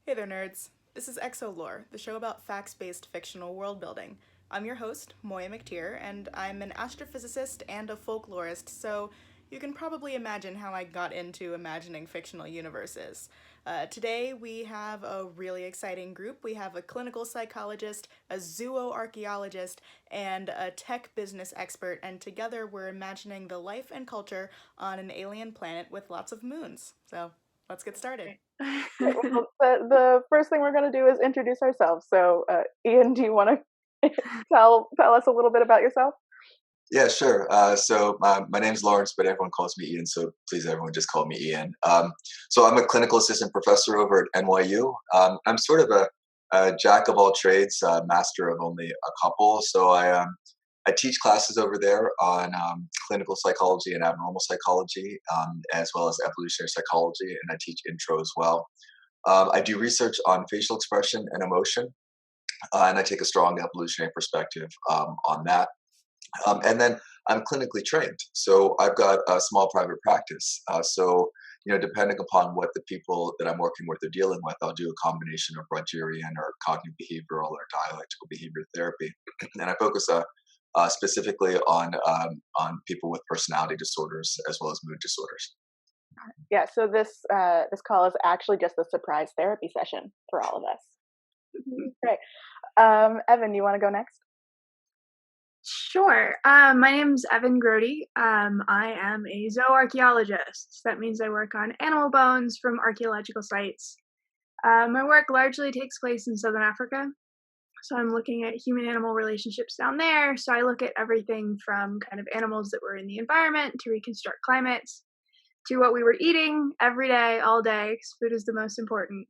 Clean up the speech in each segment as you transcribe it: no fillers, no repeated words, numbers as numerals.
Hey there, nerds. This is Exolore, the show about facts-based fictional world building. I'm your host, Moiya McTier, and I'm an astrophysicist and a folklorist, so you can probably imagine how I got into imagining fictional universes. Today, we have a really exciting group. We have a clinical psychologist, a zooarchaeologist, and a tech business expert, and together we're imagining the life and culture on an alien planet with lots of moons. So, let's get started. Well, the first thing we're going to do is introduce ourselves. So, Ian, do you want to tell us a little bit about yourself? Yeah, sure. My name's Lawrence, but everyone calls me Ian, so please, everyone, just call me Ian. So I'm a clinical assistant professor over at NYU. I'm sort of a jack of all trades, master of only a couple. I teach classes over there on clinical psychology and abnormal psychology, as well as evolutionary psychology, and I teach intro as well. I do research on facial expression and emotion, and I take a strong evolutionary perspective on that. And then I'm clinically trained, so I've got a small private practice. Depending upon what the people that I'm working with are dealing with, I'll do a combination of Rogerian or cognitive behavioral or dialectical behavior therapy, and I focus specifically on people with personality disorders as well as mood disorders. Yeah. So this call is actually just a surprise therapy session for all of us. Great. Evan, you want to go next? Sure. My name's Evin Grody. I am a zooarchaeologist. That means I work on animal bones from archaeological sites. My work largely takes place in Southern Africa. So I'm looking at human-animal relationships down there. So I look at everything from kind of animals that were in the environment to reconstruct climates to what we were eating every day, all day, because food is the most important.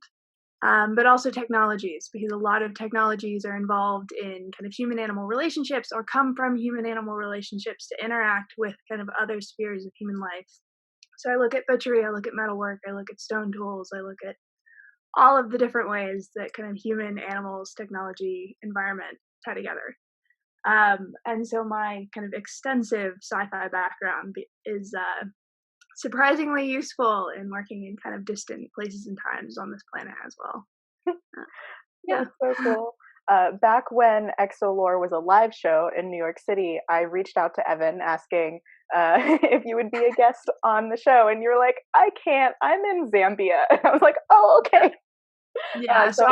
But also technologies, because a lot of technologies are involved in kind of human-animal relationships or come from human-animal relationships to interact with kind of other spheres of human life. So I look at butchery, I look at metalwork, I look at stone tools, I look at all of the different ways that kind of human, animals, technology, environment tie together. And so my kind of extensive sci-fi background is surprisingly useful in working in kind of distant places and times on this planet as well. Yeah. That's so cool. Back when Exolore was a live show in New York City, I reached out to Evan asking if you would be a guest on the show, and you were like, "I can't. I'm in Zambia." And I was like, "Oh, okay." Yeah. So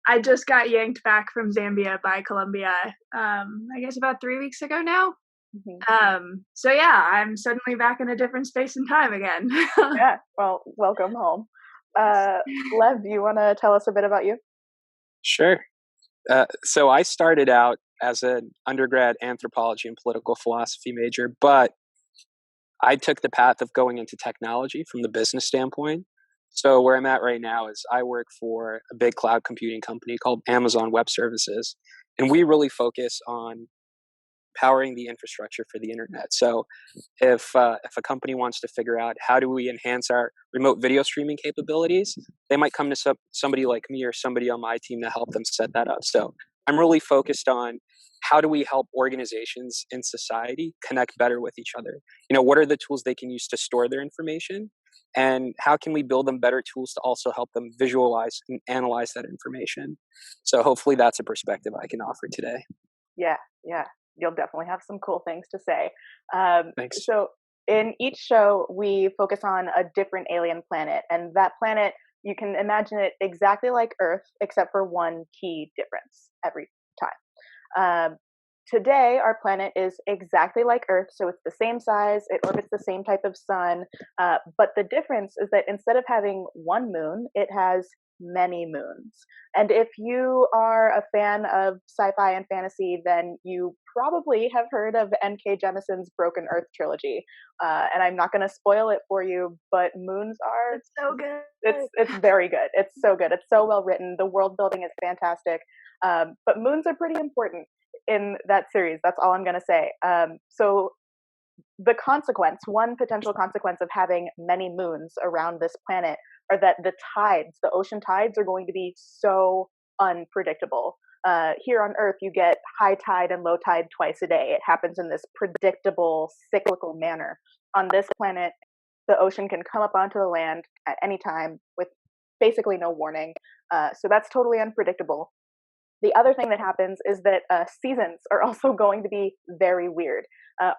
I just got yanked back from Zambia by Colombia. I guess about 3 weeks ago now. So yeah, I'm suddenly back in a different space and time again. Yeah. Well, welcome home. Lev, do you want to tell us a bit about you? Sure. So I started out as an undergrad anthropology and political philosophy major, but I took the path of going into technology from the business standpoint. So where I'm at right now is I work for a big cloud computing company called Amazon Web Services, and we really focus on powering the infrastructure for the internet. So if a company wants to figure out how do we enhance our remote video streaming capabilities, they might come to somebody like me or somebody on my team to help them set that up. So I'm really focused on how do we help organizations in society connect better with each other? What are the tools they can use to store their information? And how can we build them better tools to also help them visualize and analyze that information? So hopefully that's a perspective I can offer today. Yeah. You'll definitely have some cool things to say. Thanks. So in each show, we focus on a different alien planet, and that planet, you can imagine it exactly like Earth, except for one key difference every time. Today, our planet is exactly like Earth, so it's the same size, it orbits the same type of sun, but the difference is that instead of having one moon, it has many moons. And if you are a fan of sci-fi and fantasy, then you probably have heard of N.K. Jemisin's Broken Earth trilogy. And I'm not going to spoil it for you, but moons are... It's so good. It's very good. It's so good. It's so well written. The world building is fantastic. But moons are pretty important in that series. That's all I'm going to say. So the one potential consequence of having many moons around this planet are that the ocean tides are going to be so unpredictable. Here on Earth, you get high tide and low tide twice a day. It happens in this predictable, cyclical manner. On this planet, the ocean can come up onto the land at any time with basically no warning. So that's totally unpredictable. The other thing that happens is that seasons are also going to be very weird.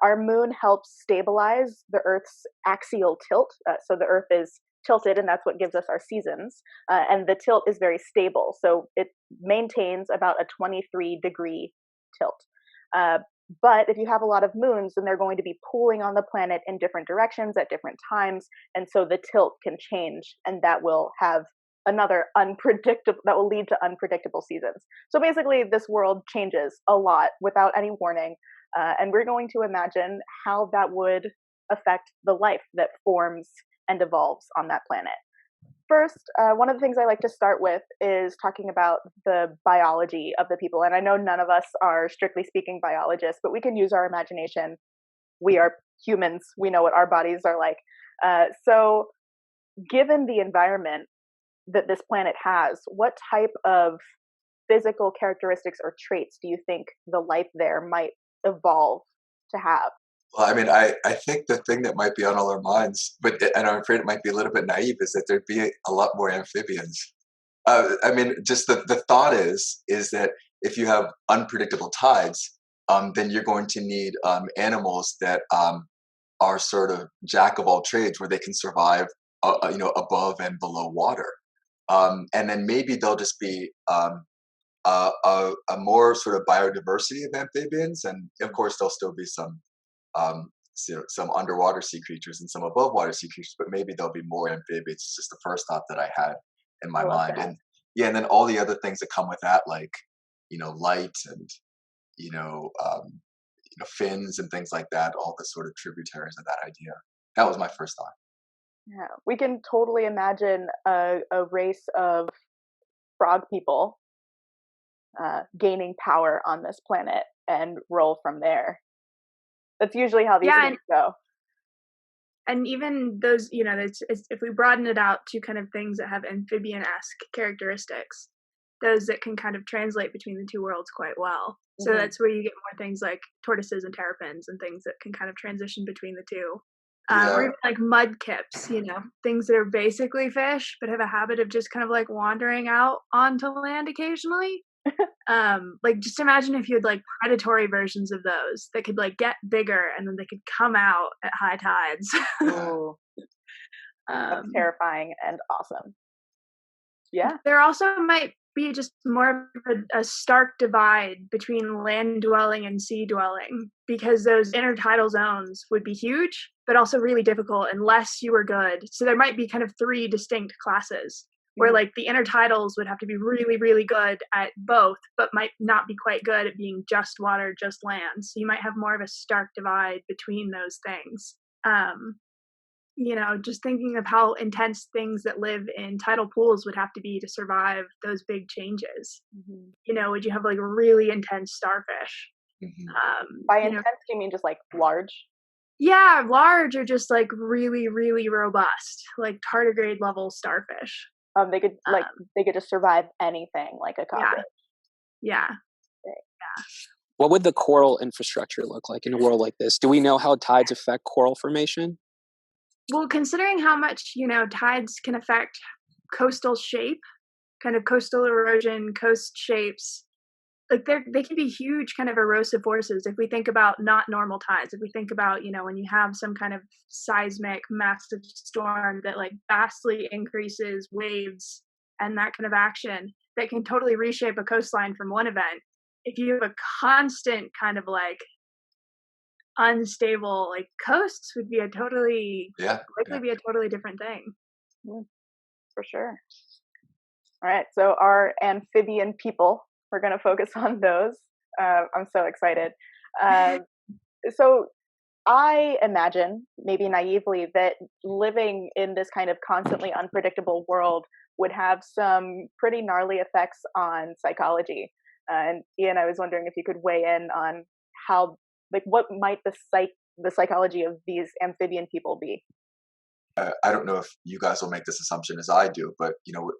Our moon helps stabilize the Earth's axial tilt. So the Earth is tilted, and that's what gives us our seasons. And the tilt is very stable. So it maintains about a 23-degree tilt. But if you have a lot of moons, then they're going to be pulling on the planet in different directions at different times. And so the tilt can change, and that will have that will lead to unpredictable seasons. So basically, this world changes a lot without any warning. And we're going to imagine how that would affect the life that forms and evolves on that planet. First, one of the things I like to start with is talking about the biology of the people. And I know none of us are strictly speaking biologists, but we can use our imagination. We are humans. We know what our bodies are like. So given the environment that this planet has, what type of physical characteristics or traits do you think the life there might evolve to have? Well, I mean, I think the thing that might be on all our minds, and I'm afraid it might be a little bit naive, is that there'd be a lot more amphibians. I mean, just the thought is that if you have unpredictable tides, then you're going to need animals that are sort of jack of all trades, where they can survive, above and below water. And then maybe there'll just be a more sort of biodiversity of amphibians, and of course there'll still be some underwater sea creatures and some above water sea creatures, but maybe there'll be more amphibians. It's just the first thought that I had in my mind. That. And yeah, and then all the other things that come with that, like light and fins and things like that, all the sort of tributaries of that idea. That was my first thought. Yeah, we can totally imagine a race of frog people gaining power on this planet and roll from there. That's usually how these things go. And even those, it's, if we broaden it out to kind of things that have amphibian-esque characteristics, those that can kind of translate between the two worlds quite well. So that's where you get more things like tortoises and terrapins and things that can kind of transition between the two. Or even like mudkips, things that are basically fish, but have a habit of just kind of like wandering out onto land occasionally. Like just imagine if you had like predatory versions of those that could like get bigger and then they could come out at high tides. Ooh. That's terrifying and awesome. Yeah. There also might be just more of a stark divide between land dwelling and sea dwelling, because those intertidal zones would be huge, but also really difficult unless you were good. So there might be kind of three distinct classes where like the intertidals would have to be really, really good at both, but might not be quite good at being just water, just land. So you might have more of a stark divide between those things. Just thinking of how intense things that live in tidal pools would have to be to survive those big changes. Would you have like really intense starfish? By intense, do you mean just like large? Yeah, large or just like really, really robust, like tardigrade level starfish. They could just survive anything, like a cockroach. Yeah. What would the coral infrastructure look like in a world like this? Do we know how tides affect coral formation? Well, considering how much, tides can affect coastal shape, kind of coastal erosion, coast shapes, like they can be huge kind of erosive forces. If we think about not normal tides, if we think about, when you have some kind of seismic massive storm that like vastly increases waves and that kind of action that can totally reshape a coastline from one event. If you have a constant kind of like unstable like coasts would be a totally be a totally different thing. For sure. All right, so our amphibian people, we're going to focus on those. I'm so excited. So I imagine, maybe naively, that living in this kind of constantly unpredictable world would have some pretty gnarly effects on psychology. And Ian, I was wondering if you could weigh in on how, like, what might the psychology of these amphibian people be? I don't know if you guys will make this assumption as I do, but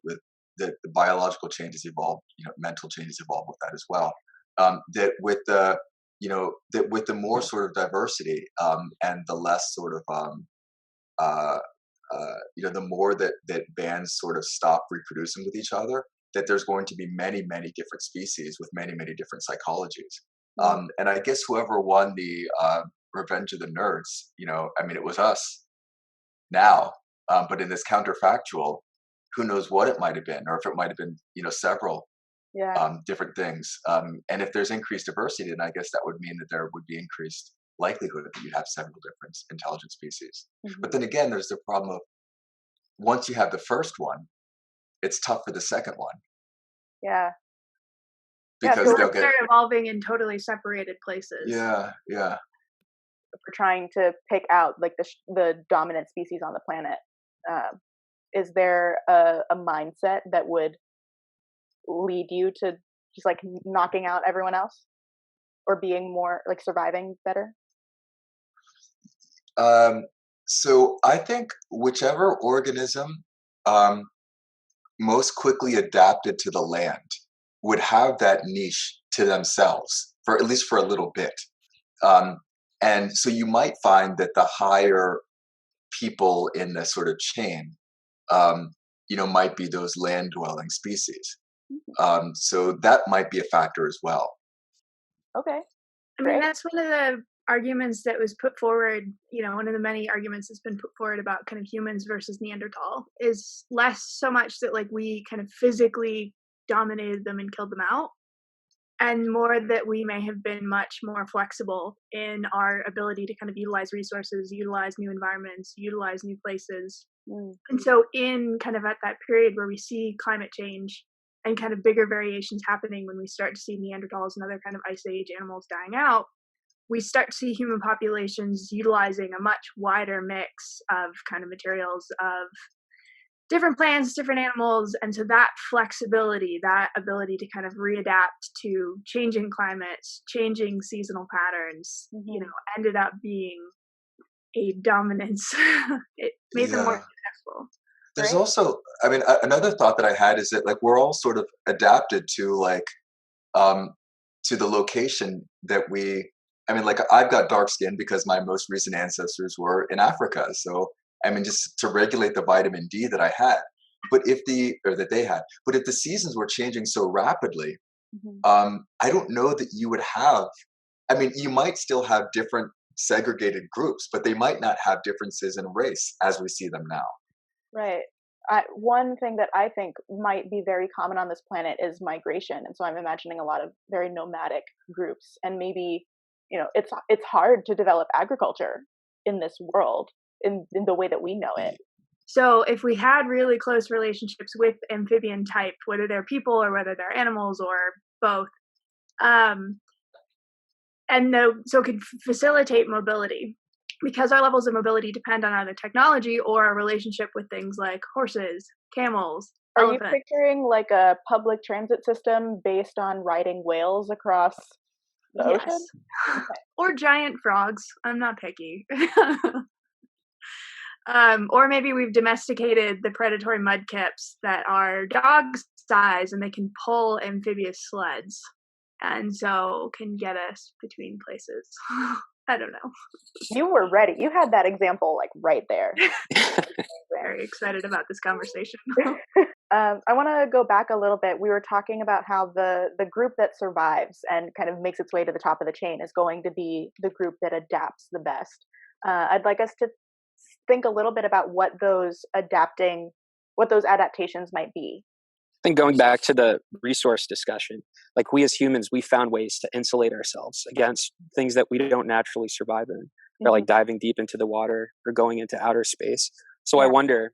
with the biological changes evolve, mental changes evolve with that as well. That with the more sort of diversity and the less sort of the more that bands sort of stop reproducing with each other, that there's going to be many, many different species with many, many different psychologies. And I guess whoever won the Revenge of the Nerds, it was us now. But in this counterfactual, who knows what it might have been, or if it might have been, several different things. And if there's increased diversity, then I guess that would mean that there would be increased likelihood that you'd have several different intelligent species. But then again, there's the problem of once you have the first one, it's tough for the second one. Yeah. Because they're evolving in totally separated places. Yeah. If we're trying to pick out like the dominant species on the planet, is there a mindset that would lead you to just like knocking out everyone else, or being more like surviving better? So I think whichever organism most quickly adapted to the land would have that niche to themselves, for at least for a little bit. And so you might find that the higher people in the sort of chain, might be those land-dwelling species. So that might be a factor as well. Okay. I mean, that's one of the arguments that was put forward, one of the many arguments that's been put forward about kind of humans versus Neanderthal is less so much that like we kind of physically dominated them and killed them out, and more that we may have been much more flexible in our ability to kind of utilize resources, utilize new environments, utilize new places. And so in kind of at that period where we see climate change and kind of bigger variations happening, when we start to see Neanderthals and other kind of ice age animals dying out, we start to see human populations utilizing a much wider mix of kind of materials, of different plants, different animals. And so that flexibility, that ability to kind of readapt to changing climates, changing seasonal patterns, ended up being a dominance. It made them more successful. There's also, another thought that I had is that like we're all sort of adapted to like to the location that I've got dark skin because my most recent ancestors were in Africa. So just to regulate the vitamin D that I had, that they had. But if the seasons were changing so rapidly, I don't know that you would have. You might still have different segregated groups, but they might not have differences in race as we see them now. Right. One thing that I think might be very common on this planet is migration, and so I'm imagining a lot of very nomadic groups, and maybe it's hard to develop agriculture in this world in the way that we know it. So if we had really close relationships with amphibian type, whether they're people or whether they're animals or both, so it could facilitate mobility, because our levels of mobility depend on either technology or our relationship with things like horses, camels, elephants. Are you picturing like a public transit system based on riding whales across the ocean? Okay. Or giant frogs. I'm not picky. Or maybe we've domesticated the predatory mudkips that are dog size and they can pull amphibious sleds, and so can get us between places. I don't know. You were ready. You had that example like right there. Very excited about this conversation. I want to go back a little bit. We were talking about how the group that survives and kind of makes its way to the top of the chain is going to be the group that adapts the best. I'd like us to think a little bit about what those adaptations might be. I think going back to the resource discussion, like we as humans, we found ways to insulate ourselves against things that we don't naturally survive in, or like diving deep into the water or going into outer space. So I wonder,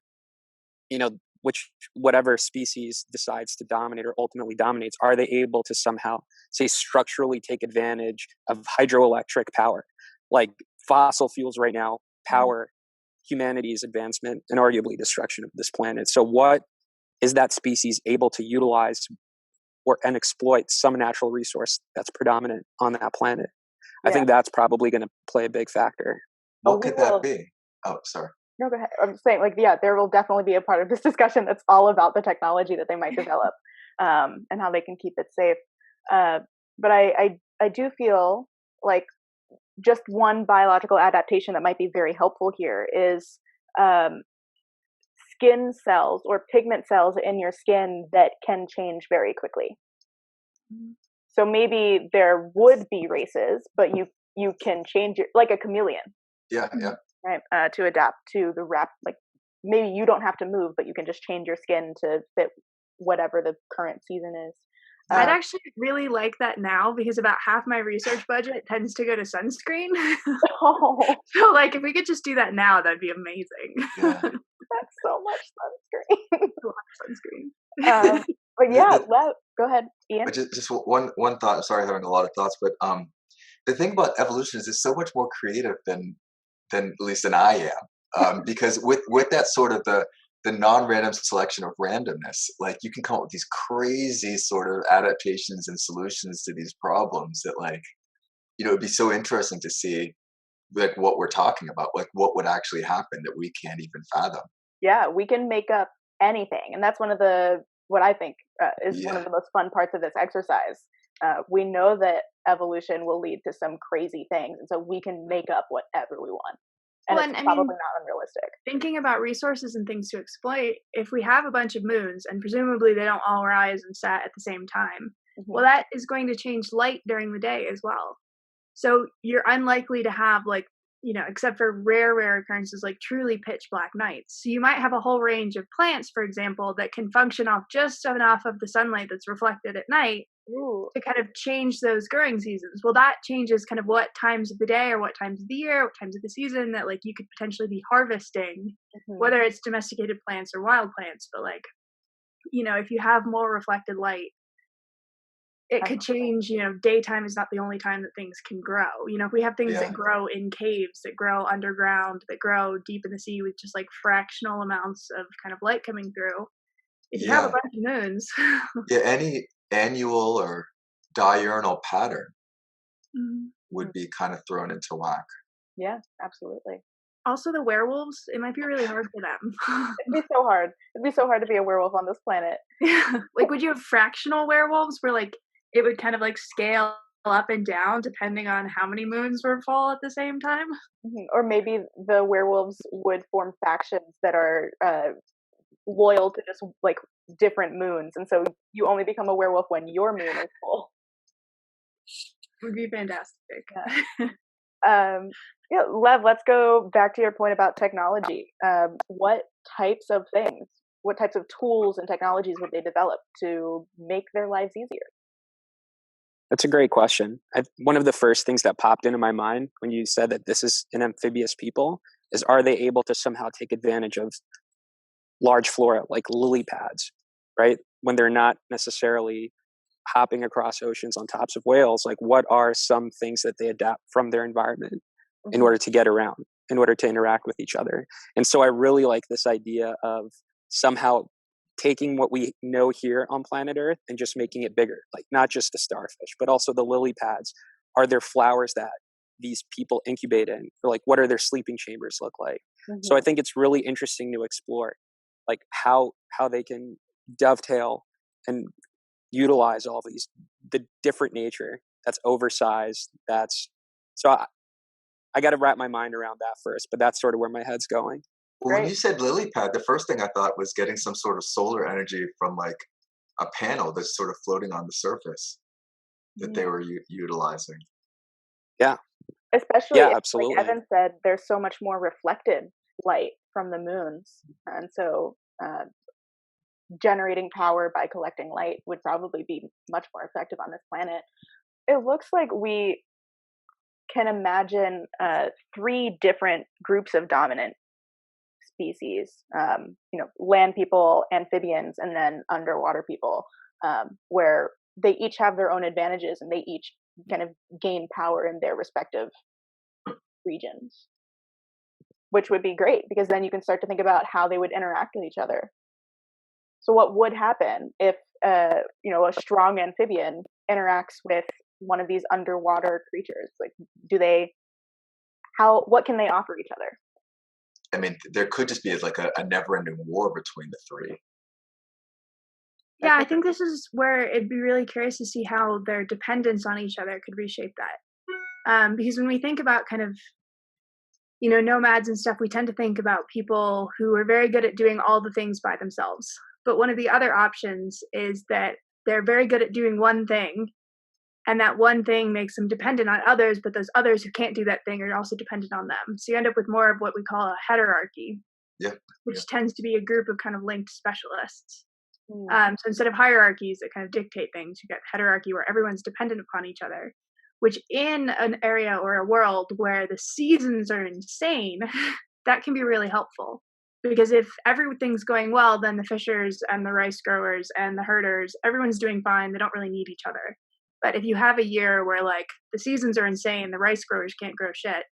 whatever species decides to dominate or ultimately dominates, are they able to somehow, say, structurally take advantage of hydroelectric power? Like fossil fuels right now power humanity's advancement and arguably destruction of this planet. So what is that species able to utilize and exploit some natural resource that's predominant on that planet? I think that's probably going to play a big factor. What could that be? Oh, sorry. No, go ahead. I'm saying, there will definitely be a part of this discussion that's all about the technology that they might develop, and how they can keep it safe. But I do feel like just one biological adaptation that might be very helpful here is skin cells or pigment cells in your skin that can change very quickly. So maybe there would be races, but you can change it like a chameleon. Yeah. Right, to adapt to the like maybe you don't have to move, but you can just change your skin to fit whatever the current season is. I'd actually really like that now, because about half my research budget tends to go to sunscreen. So like if we could just do that now, that'd be amazing. Yeah. That's so much sunscreen. A lot of sunscreen. But yeah, go ahead, Ian. But just one thought. I'm sorry, having a lot of thoughts, but the thing about evolution is it's so much more creative than at least than I am, because with that sort of the non-random selection of randomness, like you can come up with these crazy sort of adaptations and solutions to these problems that, like, it'd be so interesting to see like what we're talking about, like what would actually happen that we can't even fathom. Yeah, we can make up anything, and that's one of what I think is one of the most fun parts of this exercise. We know that evolution will lead to some crazy things, and so we can make up whatever we want. And it's probably not unrealistic. Thinking about resources and things to exploit, if we have a bunch of moons, and presumably they don't all rise and set at the same time, well, that is going to change light during the day as well. So you're unlikely to have, like, except for rare occurrences, like truly pitch black nights. So you might have a whole range of plants, for example, that can function off just enough of the sunlight that's reflected at night to kind of change those growing seasons. Well, that changes kind of what times of the day or what times of the year, what times of the season that like you could potentially be harvesting, whether it's domesticated plants or wild plants. But like, if you have more reflected light, it could change, daytime is not the only time that things can grow. If we have things that grow in caves, that grow underground, that grow deep in the sea with just like fractional amounts of kind of light coming through, if you have a bunch of moons. Any annual or diurnal pattern would be kind of thrown into whack. Yeah, absolutely. Also, the werewolves, it might be really hard for them. It'd be so hard. It'd be so hard to be a werewolf on this planet. Like, would you have fractional werewolves where, like, it would kind of, like, scale up and down depending on how many moons were full at the same time? Or maybe the werewolves would form factions that are loyal to just, like, different moons. And so you only become a werewolf when your moon is full. Would be fantastic. Yeah, Lev, let's go back to your point about technology. What types of tools and technologies would they develop to make their lives easier? That's a great question. One of the first things that popped into my mind when you said that this is an amphibious people is, are they able to somehow take advantage of large flora like lily pads, right? When they're not necessarily hopping across oceans on tops of whales, like what are some things that they adapt from their environment in order to get around, in order to interact with each other? And so I really like this idea of somehow taking what we know here on planet Earth and just making it bigger, like not just the starfish, but also the lily pads. Are there flowers that these people incubate in? Or like, what are their sleeping chambers look like? So I think it's really interesting to explore like how they can dovetail and utilize all these, the different nature that's oversized. I got to wrap my mind around that first, but that's sort of where my head's going. Well, when you said lily pad, the first thing I thought was getting some sort of solar energy from like a panel that's sort of floating on the surface that they were utilizing. Yeah. Especially, absolutely. Like Evan said, there's so much more reflected light from the moons. And so generating power by collecting light would probably be much more effective on this planet. It looks like we can imagine 3 different groups of dominant species, land people, amphibians, and then underwater people, where they each have their own advantages and they each kind of gain power in their respective regions, which would be great because then you can start to think about how they would interact with each other. So what would happen if a strong amphibian interacts with one of these underwater creatures? Like, what can they offer each other? I mean, there could just be like a never-ending war between the 3. Yeah, I think this is where it'd be really curious to see how their dependence on each other could reshape that. Because when we think about kind of nomads and stuff, we tend to think about people who are very good at doing all the things by themselves. But one of the other options is that they're very good at doing one thing, and that one thing makes them dependent on others, but those others who can't do that thing are also dependent on them. So you end up with more of what we call a heterarchy, which tends to be a group of kind of linked specialists. So instead of hierarchies that kind of dictate things, you get hierarchy where everyone's dependent upon each other, which in an area or a world where the seasons are insane, that can be really helpful. Because if everything's going well, then the fishers and the rice growers and the herders, everyone's doing fine. They don't really need each other. But if you have a year where like the seasons are insane, the rice growers can't grow shit,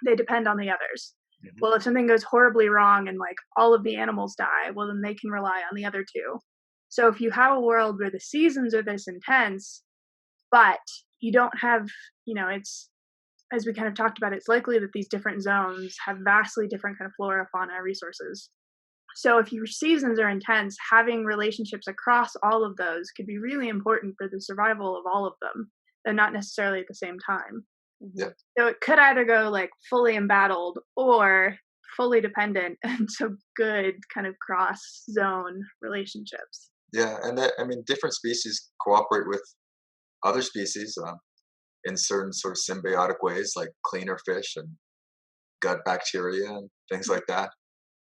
they depend on the others. Well, if something goes horribly wrong and like all of the animals die, well, then they can rely on the other two. So if you have a world where the seasons are this intense, but you don't have, it's, as we kind of talked about, it's likely that these different zones have vastly different kind of flora, fauna, resources. So if your seasons are intense, having relationships across all of those could be really important for the survival of all of them, and not necessarily at the same time. So it could either go like fully embattled or fully dependent, and so good kind of cross zone relationships. Yeah, and different species cooperate with other species in certain sort of symbiotic ways, like cleaner fish and gut bacteria and things like that.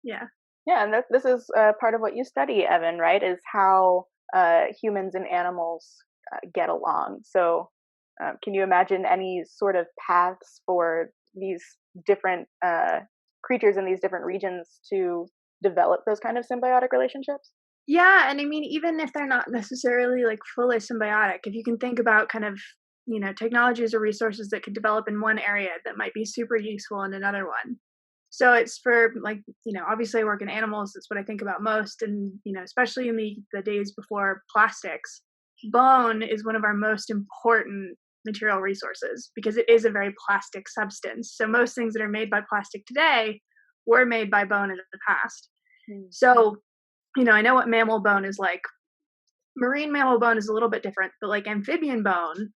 Yeah, and this is part of what you study, Evin, right? Is how humans and animals get along. So can you imagine any sort of paths for these different creatures in these different regions to develop those kind of symbiotic relationships? Yeah, and I mean, even if they're not necessarily like fully symbiotic, if you can think about kind of, technologies or resources that could develop in one area that might be super useful in another one. So it's for like, obviously I work in animals. That's what I think about most. And, especially in the days before plastics, bone is one of our most important material resources because it is a very plastic substance. So most things that are made by plastic today were made by bone in the past. So, I know what mammal bone is like. Marine mammal bone is a little bit different, but like amphibian bone,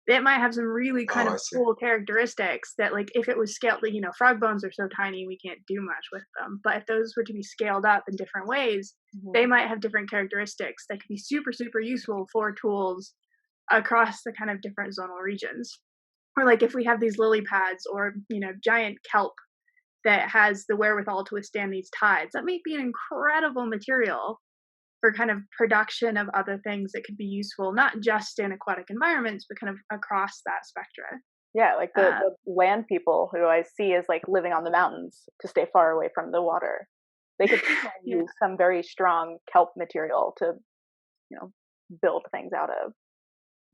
it might have some really kind of cool characteristics that like if it was scaled, frog bones are so tiny we can't do much with them. But if those were to be scaled up in different ways, they might have different characteristics that could be super, super useful for tools across the kind of different zonal regions. Or like if we have these lily pads or, giant kelp that has the wherewithal to withstand these tides, that might be an incredible material for kind of production of other things that could be useful, not just in aquatic environments, but kind of across that spectra. Yeah, like the land people who I see as like living on the mountains to stay far away from the water. They could use some very strong kelp material to, build things out of.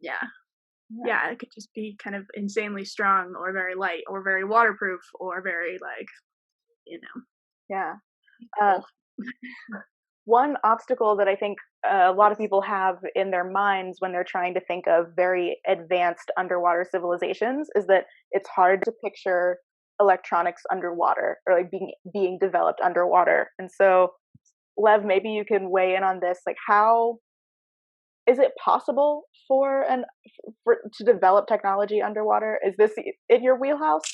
Yeah, it could just be kind of insanely strong or very light or very waterproof or very like, Yeah. One obstacle that I think a lot of people have in their minds when they're trying to think of very advanced underwater civilizations is that it's hard to picture electronics underwater or like being developed underwater. And so, Lev, maybe you can weigh in on this. Like, how is it possible to develop technology underwater? Is this in your wheelhouse?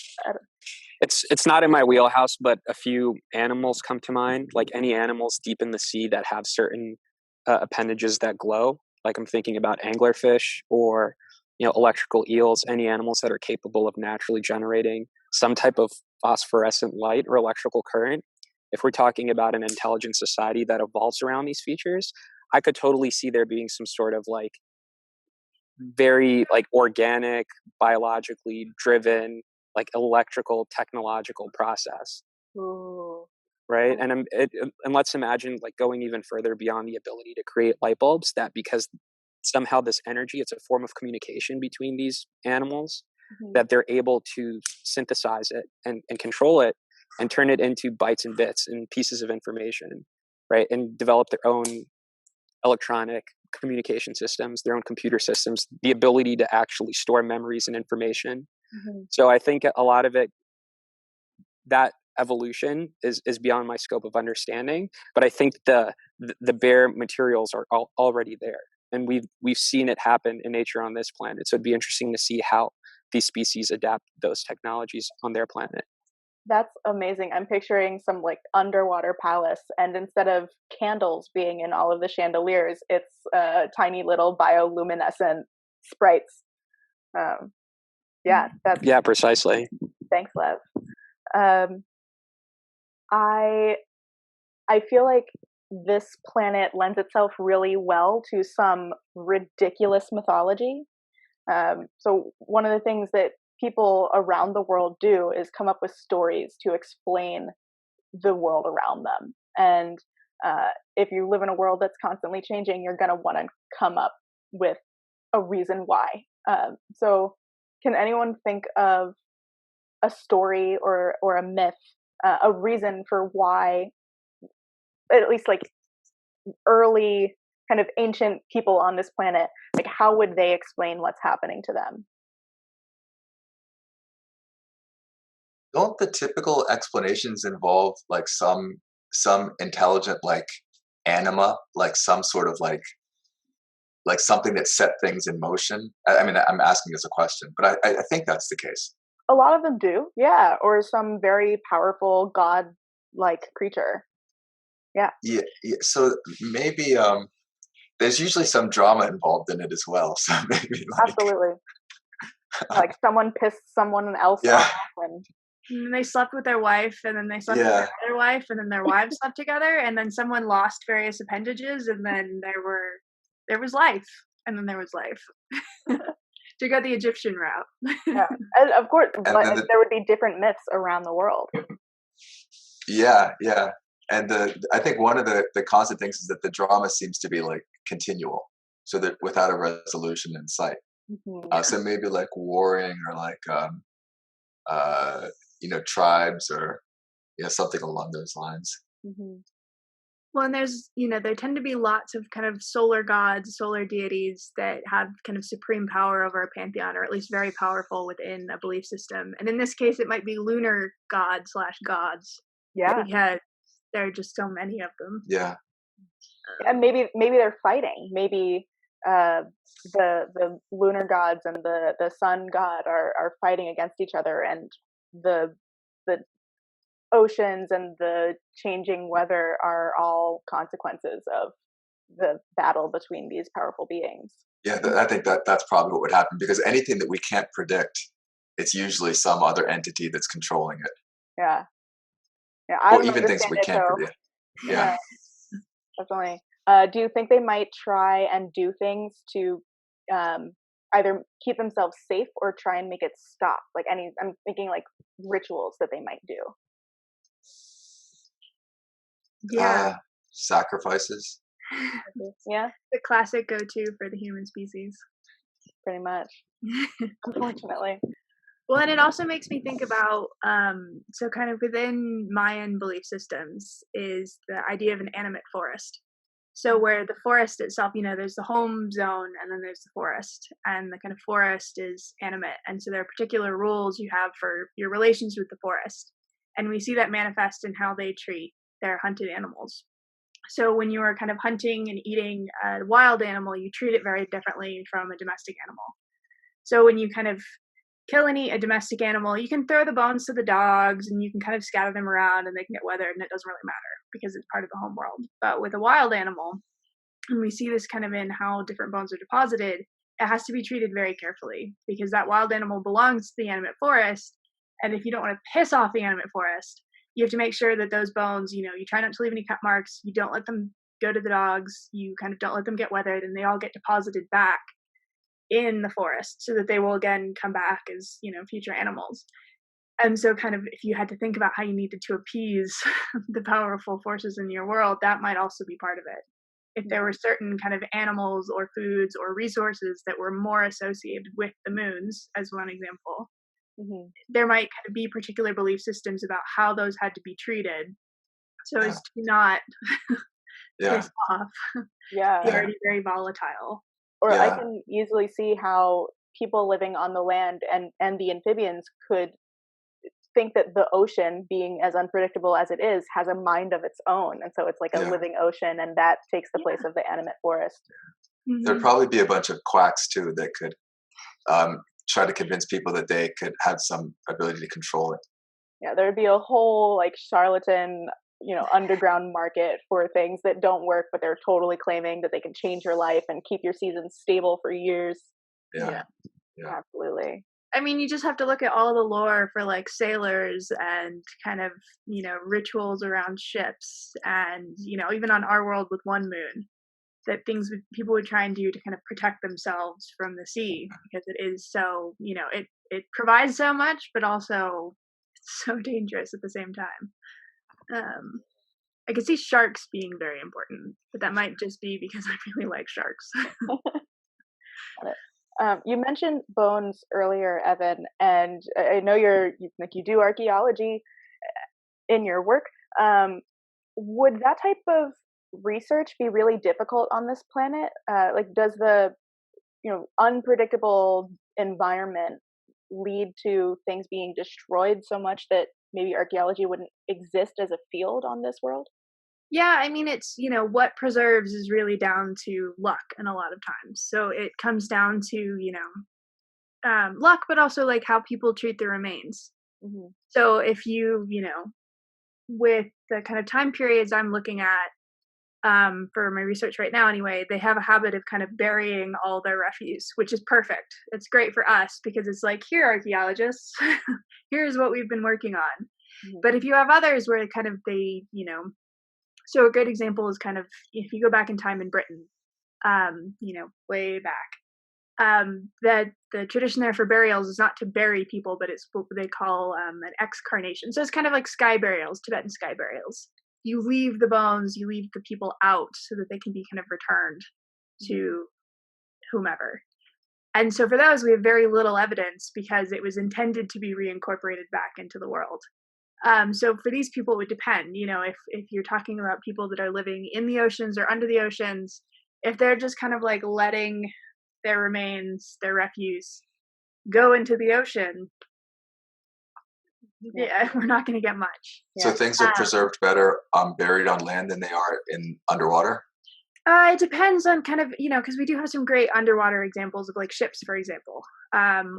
It's not in my wheelhouse, but a few animals come to mind, like any animals deep in the sea that have certain appendages that glow. Like I'm thinking about anglerfish or, electrical eels, any animals that are capable of naturally generating some type of phosphorescent light or electrical current. If we're talking about an intelligent society that evolves around these features, I could totally see there being some sort of like very like organic, biologically driven, like electrical technological process. Ooh. Right. And let's imagine like going even further beyond the ability to create light bulbs, that because somehow this energy, it's a form of communication between these animals, that they're able to synthesize it and control it and turn it into bytes and bits and pieces of information, right? And develop their own electronic communication systems, their own computer systems, the ability to actually store memories and information. So I think a lot of it, that evolution is beyond my scope of understanding, but I think the bare materials are already there, and we've seen it happen in nature on this planet. So it'd be interesting to see how these species adapt those technologies on their planet. That's amazing. I'm picturing some like underwater palace, and instead of candles being in all of the chandeliers, it's tiny little bioluminescent sprites. Um, yeah, that's Yeah, precisely. thanks, Lev. Um, I feel like this planet lends itself really well to some ridiculous mythology. So one of the things that people around the world do is come up with stories to explain the world around them. And if you live in a world that's constantly changing, you're going to want to come up with a reason why. So can anyone think of a story or a myth, a reason for why, at least like early kind of ancient people on this planet, like how would they explain what's happening to them? Don't the typical explanations involve like some intelligent like anima, like some sort of like something that set things in motion? I mean, I'm asking as a question, but I think that's the case. A lot of them do, yeah, or some very powerful god-like creature. Yeah. Yeah. So maybe there's usually some drama involved in it as well. So maybe like Absolutely. Like someone pissed someone else yeah. off and they slept with their wife, and then they slept with their other wife, and then their wives slept together, and then someone lost various appendages, and then there was life, and then there was life. To go the Egyptian route. Yeah. And of course, And but then there would be different myths around the world. Yeah, yeah. And I think one of the constant things is that the drama seems to be like continual, so that without a resolution in sight. Mm-hmm. So maybe like warring or like tribes or something along those lines. Mm-hmm. Well, and there's, there tend to be lots of kind of solar gods, solar deities that have kind of supreme power over a pantheon, or at least very powerful within a belief system. And in this case, it might be lunar gods. Yeah. Because there are just so many of them. Yeah. And maybe they're fighting. Maybe the lunar gods and the sun god are fighting against each other, and the oceans and the changing weather are all consequences of the battle between these powerful beings. Yeah, I think that's probably what would happen, because anything that we can't predict, it's usually some other entity that's controlling it. Yeah. Yeah, I Or don't even things that we can't predict. Yeah. Definitely. Do you think they might try and do things to either keep themselves safe or try and make it stop? Like I'm thinking like rituals that they might do. Yeah. Sacrifices. Yeah. The classic go-to for the human species. Pretty much. Unfortunately. Well, and it also makes me think about, so kind of within Mayan belief systems is the idea of an animate forest. So where the forest itself, there's the home zone and then there's the forest, and the kind of forest is animate. And so there are particular rules you have for your relations with the forest. And we see that manifest in how they treat their hunted animals. So when you are kind of hunting and eating a wild animal, you treat it very differently from a domestic animal. So when you kind of kill and eat a domestic animal, you can throw the bones to the dogs and you can kind of scatter them around and they can get weathered and it doesn't really matter because it's part of the home world. But with a wild animal, and we see this kind of in how different bones are deposited, it has to be treated very carefully because that wild animal belongs to the animate forest. And if you don't want to piss off the animate forest, you have to make sure that those bones, you try not to leave any cut marks. You don't let them go to the dogs. You kind of don't let them get weathered, and they all get deposited back in the forest so that they will again come back as, future animals. And so kind of if you had to think about how you needed to appease the powerful forces in your world, that might also be part of it. If there were certain kind of animals or foods or resources that were more associated with the moons, as one example, there might kind of be particular belief systems about how those had to be treated so as to not piss off the already very volatile. Or I can easily see how people living on the land and the amphibians could think that the ocean, being as unpredictable as it is, has a mind of its own. And so it's like a living ocean, and that takes the place of the animate forest. There'd probably be a bunch of quacks, too, that could try to convince people that they could have some ability to control it. Yeah, there'd be a whole like charlatan, underground market for things that don't work, but they're totally claiming that they can change your life and keep your seasons stable for years. Yeah. Absolutely. I mean, you just have to look at all the lore for like sailors and kind of, rituals around ships and, even on our world with One Moon, that people would try and do to kind of protect themselves from the sea, because it is so, it provides so much, but also it's so dangerous at the same time. I could see sharks being very important, but that might just be because I really like sharks. Got it. You mentioned bones earlier, Evin, and I know you do archaeology in your work. Would that type of research be really difficult on this planet? Does the unpredictable environment lead to things being destroyed so much that maybe archaeology wouldn't exist as a field on this world? Yeah, I mean, it's, what preserves is really down to luck in a lot of times. So it comes down to, luck, but also like how people treat the remains. Mm-hmm. So if you, with the kind of time periods I'm looking at, for my research right now anyway, they have a habit of kind of burying all their refuse, which is perfect. It's great for us because it's like, here, archaeologists, here's what we've been working on. Mm-hmm. But if you have others where kind of they, so a great example is kind of, if you go back in time in Britain, way back, that the tradition there for burials is not to bury people, but it's what they call an excarnation. So it's kind of like sky burials, Tibetan sky burials. You leave the bones, you leave the people out so that they can be kind of returned to whomever. And so for those, we have very little evidence because it was intended to be reincorporated back into the world. So for these people, it would depend, if you're talking about people that are living in the oceans or under the oceans, if they're just kind of like letting their remains, their refuse go into the ocean, we're not going to get much. So things are preserved better buried on land than they are in underwater? It depends on kind of, because we do have some great underwater examples of like ships, for example,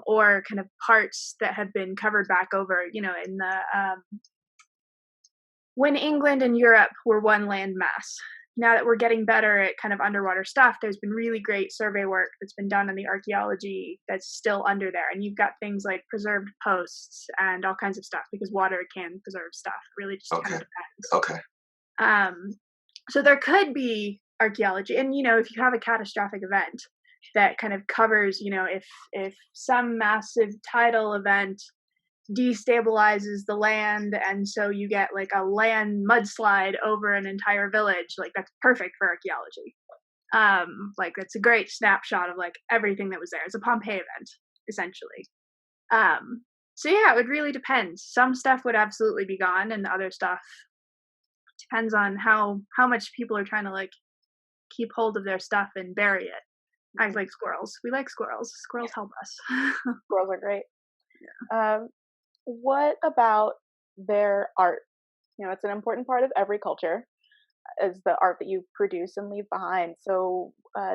or kind of parts that have been covered back over, in the, when England and Europe were one land mass. Now that we're getting better at kind of underwater stuff, there's been really great survey work that's been done in the archaeology that's still under there. And you've got things like preserved posts and all kinds of stuff because water can preserve stuff. It really just kind of depends. Okay. So there could be archaeology. And, if you have a catastrophic event that kind of covers, if some massive tidal event destabilizes the land and so you get like a land mudslide over an entire village, like that's perfect for archaeology. Like that's a great snapshot of like everything that was there. It's a Pompeii event, essentially. So yeah, it would really depend. Some stuff would absolutely be gone and other stuff depends on how much people are trying to like keep hold of their stuff and bury it. I like squirrels. We like squirrels. Squirrels help us. Squirrels are great. Yeah. What about their art? It's an important part of every culture, is the art that you produce and leave behind. So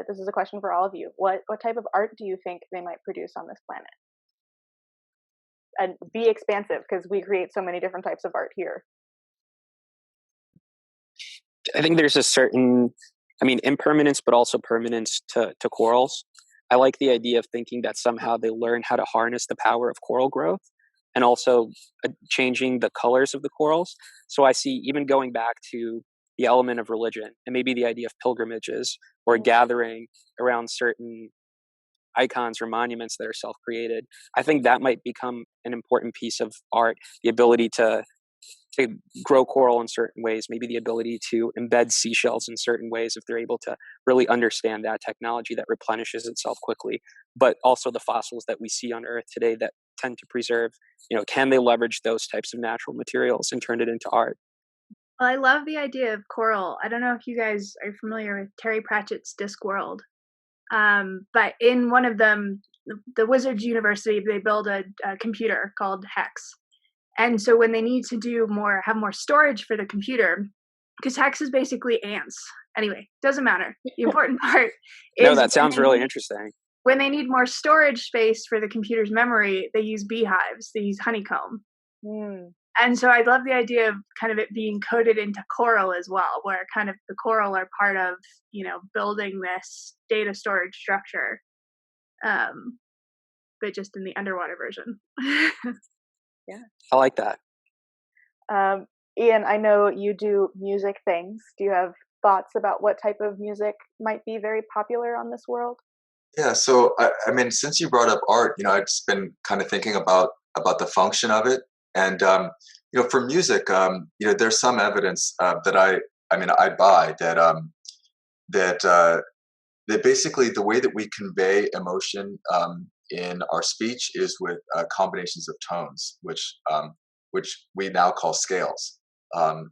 this is a question for all of you. What type of art do you think they might produce on this planet? And be expansive, because we create so many different types of art here. I think there's a certain, impermanence, but also permanence to corals. I like the idea of thinking that somehow they learn how to harness the power of coral growth and also changing the colors of the corals. So I see even going back to the element of religion and maybe the idea of pilgrimages or gathering around certain icons or monuments that are self-created. I think that might become an important piece of art, the ability to grow coral in certain ways, maybe the ability to embed seashells in certain ways if they're able to really understand that technology that replenishes itself quickly, but also the fossils that we see on Earth today that tend to preserve, can they leverage those types of natural materials and turn it into art? Well, I love the idea of coral. I don't know if you guys are familiar with Terry Pratchett's Discworld, but in one of them, the Wizards University, they build a computer called Hex. And so when they need to have more storage for the computer, because Hex is basically ants. Anyway, doesn't matter. The important part is... No, that sounds really interesting. When they need more storage space for the computer's memory, they use beehives. They use honeycomb. And so I love the idea of kind of it being coded into choral as well, where kind of the choral are part of, building this data storage structure, but just in the underwater version. Yeah. I like that. Ian, I know you do music things. Do you have thoughts about what type of music might be very popular on this world? Yeah, so I mean, since you brought up art, I've just been kind of thinking about the function of it, and for music, there's some evidence that I buy that basically the way that we convey emotion in our speech is with combinations of tones, which we now call scales.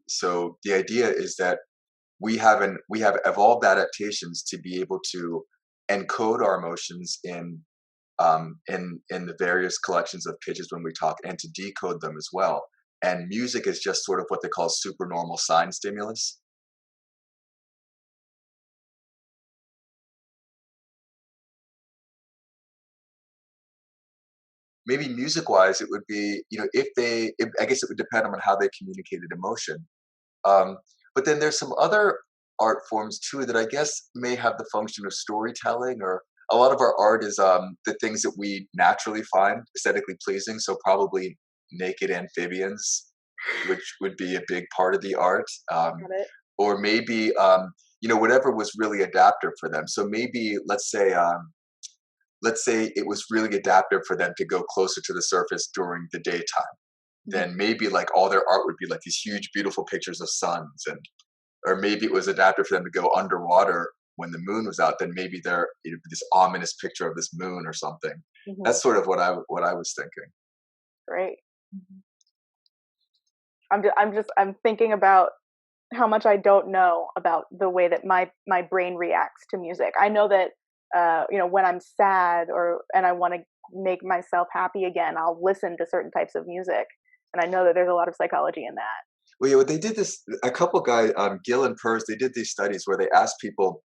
So the idea is that we have evolved adaptations to be able to encode our emotions in the various collections of pitches when we talk, and to decode them as well. And music is just sort of what they call supernormal sign stimulus. Maybe music-wise, it would be, I guess it would depend on how they communicated emotion. But then there's some other art forms too that I guess may have the function of storytelling, or a lot of our art is the things that we naturally find aesthetically pleasing. So probably naked amphibians, which would be a big part of the art. Or maybe, whatever was really adaptive for them. So maybe let's say it was really adaptive for them to go closer to the surface during the daytime. Then maybe like all their art would be like these huge, beautiful pictures of suns, or maybe it was adaptive for them to go underwater when the moon was out. Then maybe they're this ominous picture of this moon or something. Mm-hmm. That's sort of what I was thinking. Great. Mm-hmm. I'm thinking about how much I don't know about the way that my brain reacts to music. I know that when I'm sad and I want to make myself happy again, I'll listen to certain types of music. And I know that there's a lot of psychology in that. Well, yeah, they did this, a couple guys, Gill and Pers, they did these studies where they asked people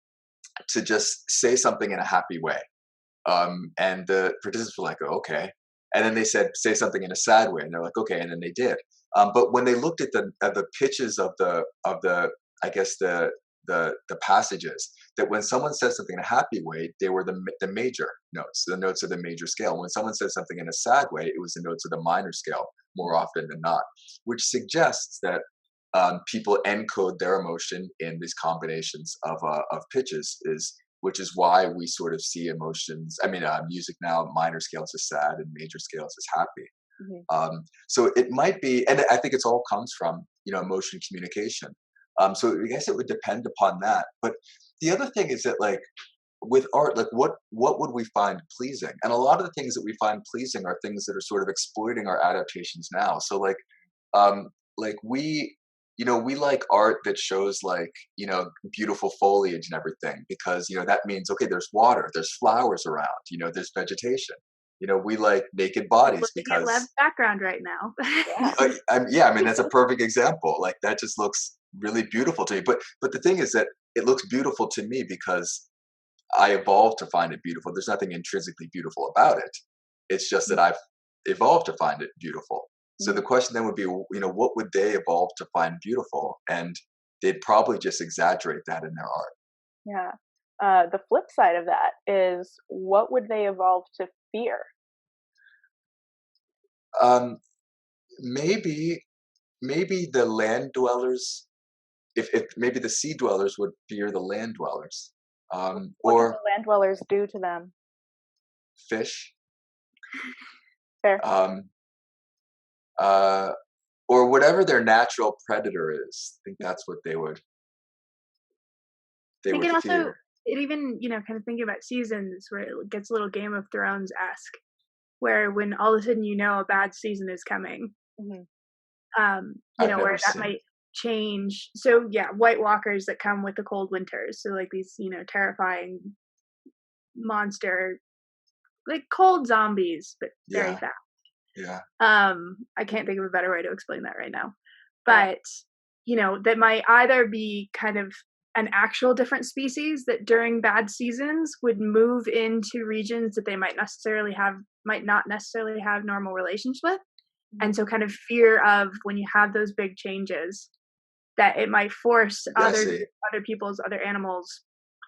to just say something in a happy way. And the participants were like, oh, okay. And then they said, say something in a sad way. And they're like, okay. And then they did. But when they looked at the pitches of the I guess the passages, that when someone said something in a happy way, they were the major notes, the notes of the major scale. When someone said something in a sad way, it was the notes of the minor scale more often than not, which suggests that people encode their emotion in these combinations of pitches, which is why we sort of see emotions. I mean, music now, minor scales is sad and major scales is happy. Mm-hmm. So it might be, and I think it's all comes from emotion communication. So I guess it would depend upon that. But the other thing is that, like, with art, like what would we find pleasing? And a lot of the things that we find pleasing are things that are sort of exploiting our adaptations now. So like we like art that shows like, beautiful foliage and everything, because, that means, okay, there's water, there's flowers around, there's vegetation. We like naked bodies because Lev's background right now. Yeah. I mean, that's a perfect example. Like that just looks really beautiful to me. But the thing is that it looks beautiful to me because I evolved to find it beautiful. There's nothing intrinsically beautiful about it. It's just that I've evolved to find it beautiful. So the question then would be, what would they evolve to find beautiful? And they'd probably just exaggerate that in their art. Yeah. The flip side of that is, what would they evolve to fear? Maybe the land dwellers, if maybe the sea dwellers would fear the land dwellers. What or do the land dwellers do to them? Fish. Fair. Or whatever their natural predator is. I think that's what they would fear. Also, it even, kind of thinking about seasons where it gets a little Game of Thrones-esque, where when all of a sudden a bad season is coming, where that might change. So yeah, White Walkers that come with the cold winters. So like these, terrifying monster, like cold zombies, but very fast. Yeah. I can't think of a better way to explain that right now. But, that might either be kind of an actual different species that during bad seasons would move into regions that they might not necessarily have normal relations with. And so kind of fear of when you have those big changes that it might force other people's, other animals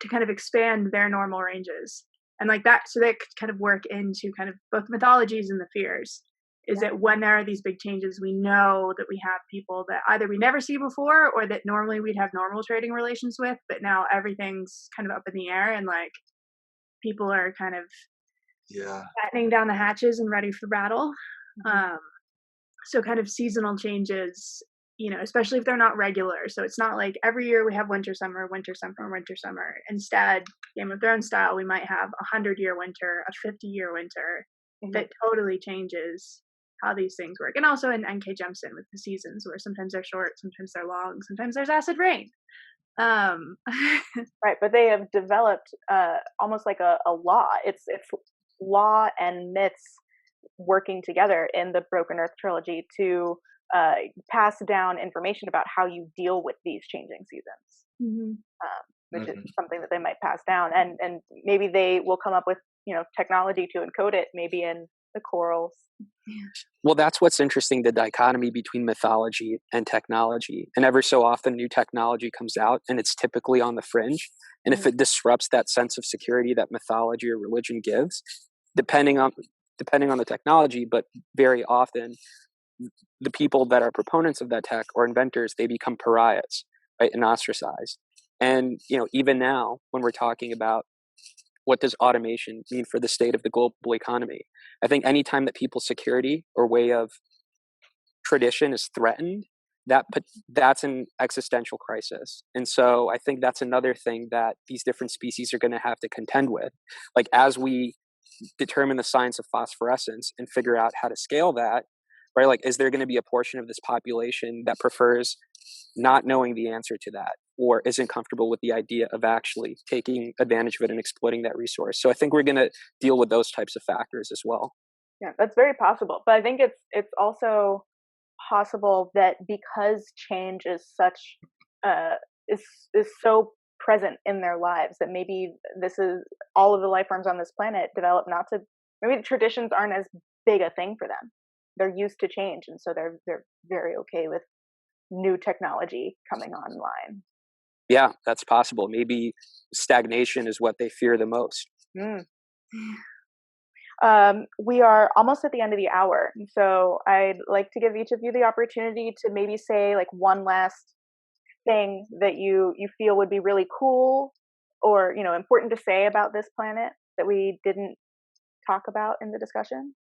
to kind of expand their normal ranges. And like that, so they kind of work into kind of both mythologies and the fears, is that when there are these big changes, we know that we have people that either we never see before or that normally we'd have normal trading relations with, but now everything's kind of up in the air and like people are kind of battening down the hatches and ready for battle. So kind of seasonal changes, you know, especially if they're not regular. So it's not like every year we have winter, summer, winter, summer, winter, summer. Instead, Game of Thrones style, we might have 100-year winter, a 50-year winter that totally changes how these things work. And also in NK Jemison with the seasons, where sometimes they're short, sometimes they're long, sometimes there's acid rain. Right, but they have developed almost like a law. It's law and myths working together in the Broken Earth trilogy to pass down information about how you deal with these changing seasons, which is something that they might pass down, and maybe they will come up with, you know, technology to encode it, maybe in the corals. Well, that's what's interesting, the dichotomy between mythology and technology. And ever so often new technology comes out and it's typically on the fringe. And if it disrupts that sense of security that mythology or religion gives, depending on the technology, but very often the people that are proponents of that tech or inventors, they become pariahs, right, and ostracized. And, you know, even now when we're talking about what does automation mean for the state of the global economy, I think anytime that people's security or way of tradition is threatened, that's an existential crisis. And so I think that's another thing that these different species are going to have to contend with. Like, as we determine the science of phosphorescence and figure out how to scale that, right? Like, is there going to be a portion of this population that prefers not knowing the answer to that, or isn't comfortable with the idea of actually taking advantage of it and exploiting that resource? So I think we're going to deal with those types of factors as well. Yeah, that's very possible. But I think it's also possible that because change is such is so present in their lives, that maybe this is all of the life forms on this planet develop not to, maybe the traditions aren't as big a thing for them. They're used to change, and so they're very okay with new technology coming online. Yeah, that's possible. Maybe stagnation is what they fear the most. We are almost at the end of the hour, so I'd like to give each of you the opportunity to maybe say like one last thing that you feel would be really cool or, you know, important to say about this planet that we didn't talk about in the discussion.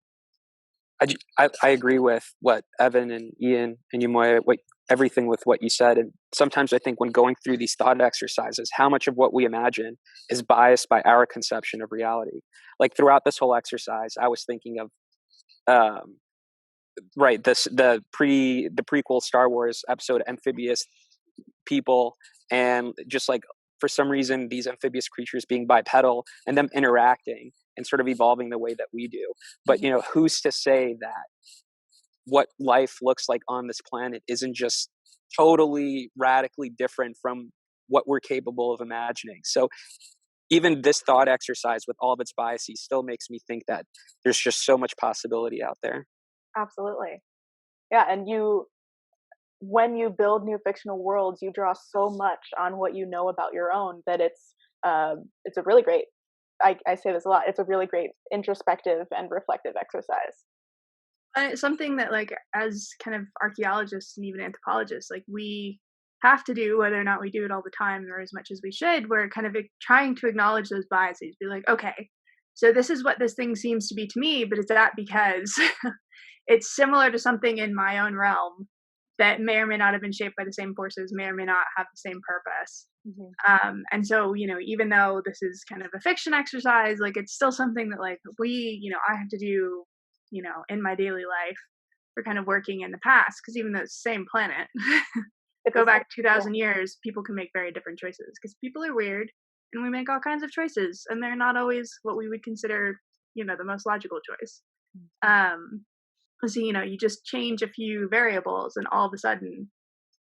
I agree with what Evan and Ian and you, Moiya, everything with what you said. And sometimes I think when going through these thought exercises, how much of what we imagine is biased by our conception of reality. Like, throughout this whole exercise, I was thinking of, the prequel Star Wars episode, Amphibious People, and just like, for some reason, these amphibious creatures being bipedal and them interacting and sort of evolving the way that we do. But, you know, who's to say that what life looks like on this planet isn't just totally radically different from what we're capable of imagining? So even this thought exercise with all of its biases still makes me think that there's just so much possibility out there. Absolutely. Yeah, and when you build new fictional worlds, you draw so much on what you know about your own that it's a really great, I say this a lot, it's a really great introspective and reflective exercise. It's something that, like, as kind of archaeologists and even anthropologists, like, we have to do, whether or not we do it all the time or as much as we should, we're kind of trying to acknowledge those biases, be like, okay, so this is what this thing seems to be to me, but is that because it's similar to something in my own realm that may or may not have been shaped by the same forces, may or may not have the same purpose. And so, you know, even though this is kind of a fiction exercise, like, it's still something that, like, I have to do, you know, in my daily life for kind of working in the past, because even though it's the same planet, go back 2,000 years, people can make very different choices because people are weird and we make all kinds of choices and they're not always what we would consider, you know, the most logical choice. So, you know, you just change a few variables and all of a sudden,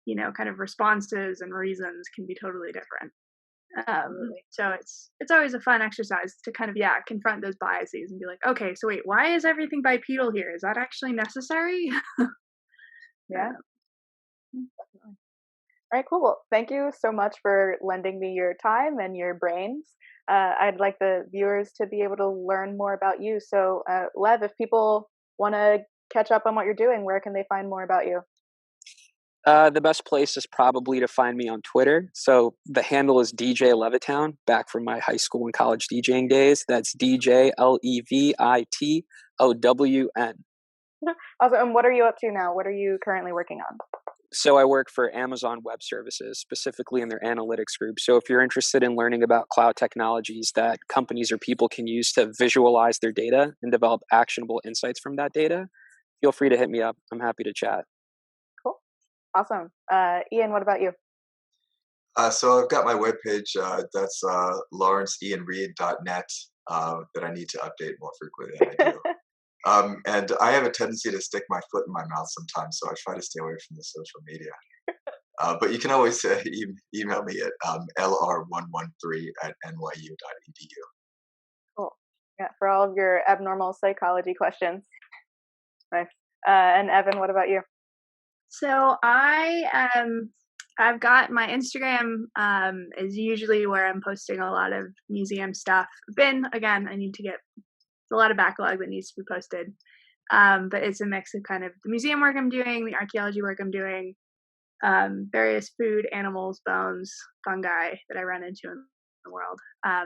you know, kind of responses and reasons can be totally different. So it's always a fun exercise to kind of confront those biases and be like, okay, so wait, why is everything bipedal here? Is that actually necessary? Yeah. Definitely. All right, cool. Well, thank you so much for lending me your time and your brains. I'd like the viewers to be able to learn more about you. So, Lev, if people want to catch up on what you're doing, where can they find more about you? The best place is probably to find me on Twitter. So the handle is DJ Levittown, back from my high school and college DJing days. That's DJ LEVITOWN. Also, and what are you up to now? What are you currently working on? So I work for Amazon Web Services, specifically in their analytics group. So if you're interested in learning about cloud technologies that companies or people can use to visualize their data and develop actionable insights from that data, feel free to hit me up. I'm happy to chat. Cool. Awesome. Ian, what about you? So I've got my webpage. That's lawrenceianreed.net that I need to update more frequently than I do. And I have a tendency to stick my foot in my mouth sometimes, so I try to stay away from the social media. But you can always email me at lr113@nyu.edu. Cool. Yeah, for all of your abnormal psychology questions. Nice. And Evin, what about you? So I've got my Instagram is usually where I'm posting a lot of museum stuff. Again, I need to get a lot of backlog that needs to be posted. But it's a mix of kind of the museum work I'm doing, the archaeology work I'm doing, various food, animals, bones, fungi that I run into in the world.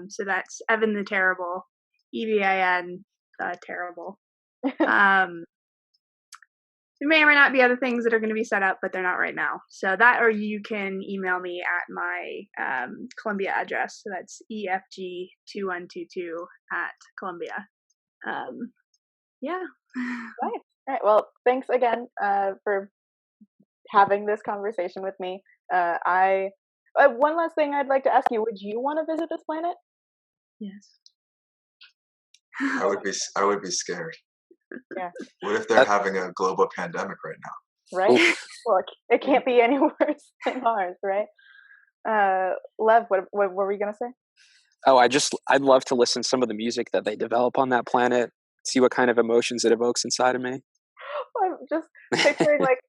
So that's Evin the Terrible, EVIN Terrible. There may or may not be other things that are going to be set up, but they're not right now. So that, or you can email me at my Columbia address. So that's EFG2122 @Columbia. Yeah. Right. All right. Well, thanks again for having this conversation with me. One last thing I'd like to ask you: would you want to visit this planet? Yes. I would be scared. Yeah. What if they're having a global pandemic right now? Right. Look, it can't be any worse than ours, right? Lev, what were we gonna say? Oh, I'd love to listen to some of the music that they develop on that planet, see what kind of emotions it evokes inside of me. I'm just picturing like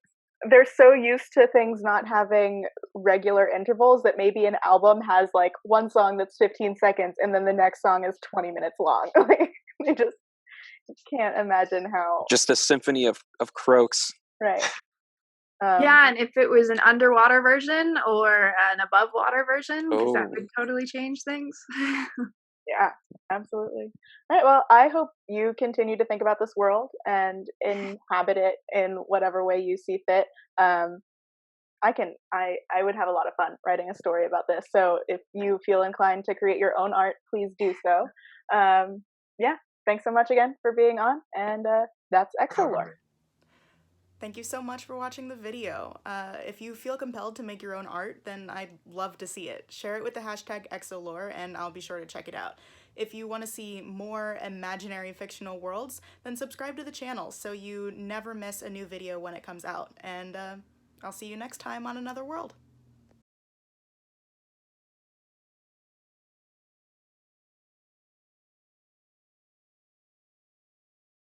they're so used to things not having regular intervals that maybe an album has like one song that's 15 seconds and then the next song is 20 minutes long. Like they just can't imagine how. Just a symphony of croaks. Right. Yeah, and if it was an underwater version or an above water version, because that would totally change things. Yeah, absolutely. All right. Well, I hope you continue to think about this world and inhabit it in whatever way you see fit. I would have a lot of fun writing a story about this. So if you feel inclined to create your own art, please do so. Yeah. Thanks so much again for being on. And that's Exolore. Thank you so much for watching the video. If you feel compelled to make your own art, then I'd love to see it. Share it with the hashtag Exolore, and I'll be sure to check it out. If you want to see more imaginary fictional worlds, then subscribe to the channel so you never miss a new video when it comes out. And I'll see you next time on another world.